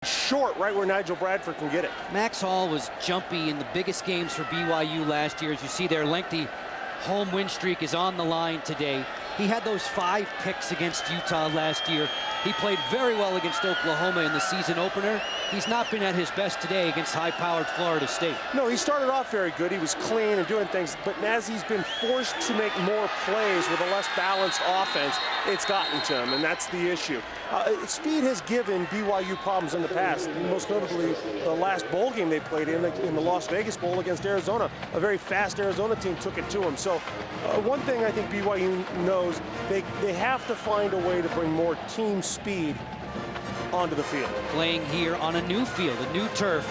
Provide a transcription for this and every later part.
Short, right where Nigel Bradford can get it. Max Hall was jumpy in the biggest games for BYU last year. As you see, their lengthy home win streak is on the line today. He had those 5 picks against Utah last year. He played very well against Oklahoma in the season opener. He's not been at his best today against high-powered Florida State. No, he started off very good. He was clean and doing things, but as he's been forced to make more plays with a less balanced offense, it's gotten to him, and that's the issue. Speed has given BYU problems in the past, most notably the last bowl game they played in the Las Vegas Bowl against Arizona. A very fast Arizona team took it to him. So one thing I think BYU knows, they have to find a way to bring more team speed onto the field. Playing here on a new field, a new turf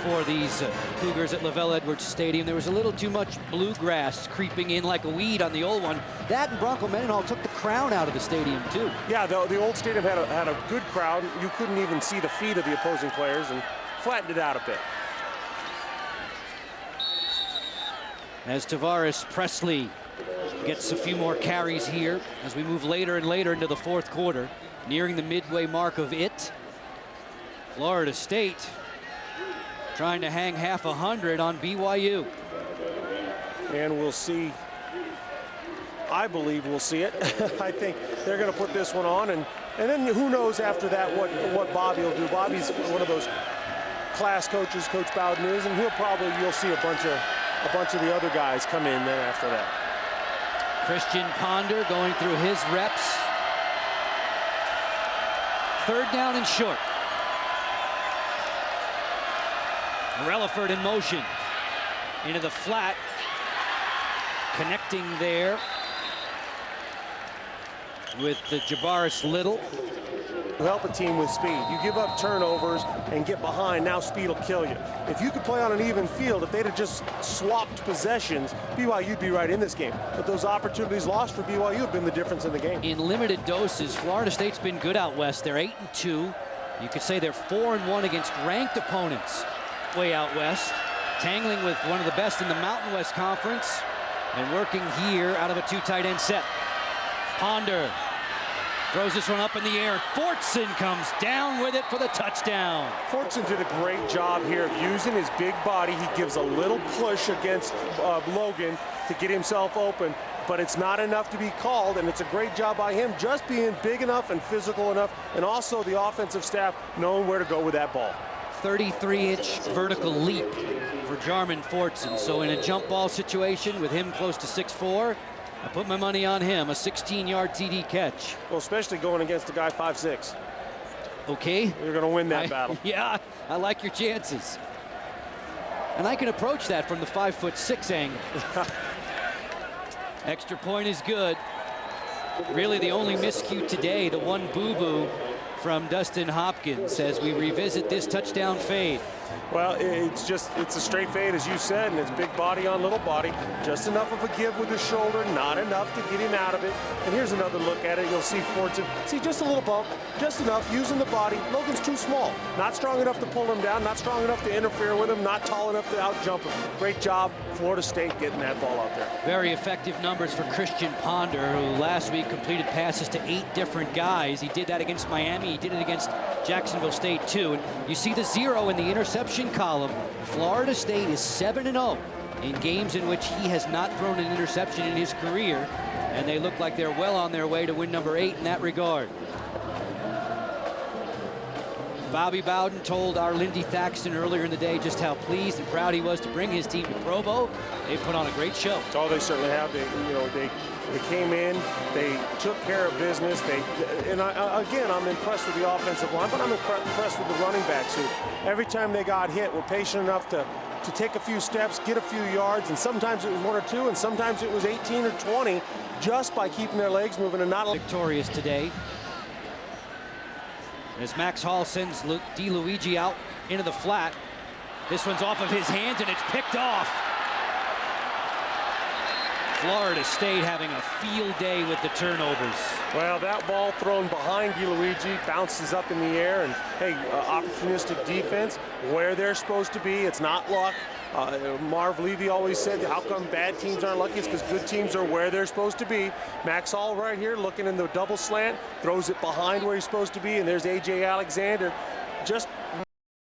for these Cougars at LaVell Edwards Stadium. There was a little too much bluegrass creeping in like a weed on the old one. That and Bronco Mendenhall took the crown out of the stadium too. Yeah, the old stadium had a good crowd. You couldn't even see the feet of the opposing players and flattened it out a bit. As Tavares Presley gets a few more carries here as we move later and later into the fourth quarter, nearing the midway mark of it. Florida State trying to hang half 100 on BYU. And we'll see. I believe we'll see it. I think they're going to put this one on, and then who knows after that what Bobby will do. Bobby's one of those class coaches, Coach Bowden is, and you'll see a bunch of the other guys come in then after that. Christian Ponder going through his reps. Third down and short. Relaford in motion into the flat, connecting there with the Jabaris Little. You help a team with speed. You give up turnovers and get behind, now speed will kill you. If you could play on an even field, if they'd have just swapped possessions, BYU'd be right in this game. But those opportunities lost for BYU have been the difference in the game. In limited doses, Florida State's been good out west. They're 8-2. You could say they're 4-1 against ranked opponents way out west, tangling with one of the best in the Mountain West Conference and working here out of a 2 tight end set. Ponder throws this one up in the air. Fortson comes down with it for the touchdown. Fortson did a great job here of using his big body. He gives a little push against Logan to get himself open, but it's not enough to be called, and it's a great job by him just being big enough and physical enough, and also the offensive staff knowing where to go with that ball. 33-inch vertical leap for Jarman Fortson. So in a jump ball situation with him close to 6'4", I put my money on him, a 16-yard TD catch. Well, especially going against a guy 5'6". Okay. You're going to win that battle. Yeah, I like your chances. And I can approach that from the 5'6" angle. Extra point is good. Really the only miscue today, the one boo-boo from Dustin Hopkins as we revisit this touchdown fade. Well, it's a straight fade, as you said, and it's big body on little body. Just enough of a give with his shoulder, not enough to get him out of it. And here's another look at it. You'll see Fortson, just a little bump, just enough, using the body. Logan's too small. Not strong enough to pull him down, not strong enough to interfere with him, not tall enough to out-jump him. Great job, Florida State, getting that ball out there. Very effective numbers for Christian Ponder, who last week completed passes to 8 different guys. He did that against Miami. He did it against Jacksonville State, too. And you see the 0 in the interception column. Florida State is 7-0 in games in which he has not thrown an interception in his career, and they look like they're well on their way to win number 8 in that regard. Bobby Bowden told our Lindy Thaxton earlier in the day just how pleased and proud he was to bring his team to Provo. They put on a great show. Oh, they certainly have. They came in, they took care of business. Again, I'm impressed with the offensive line, but I'm impressed with the running backs who, every time they got hit, were patient enough to take a few steps, get a few yards, and sometimes it was 1 or 2, and sometimes it was 18 or 20, just by keeping their legs moving and not victorious today. As Max Hall sends DeLuigi out into the flat. This one's off of his hands, and it's picked off. Florida State having a field day with the turnovers. Well, that ball thrown behind DeLuigi bounces up in the air, and hey, opportunistic defense where they're supposed to be. It's not luck. Marv Levy always said, how come bad teams aren't lucky? It's because good teams are where they're supposed to be. Max Hall right here looking in the double slant, throws it behind where he's supposed to be, and there's A.J. Alexander just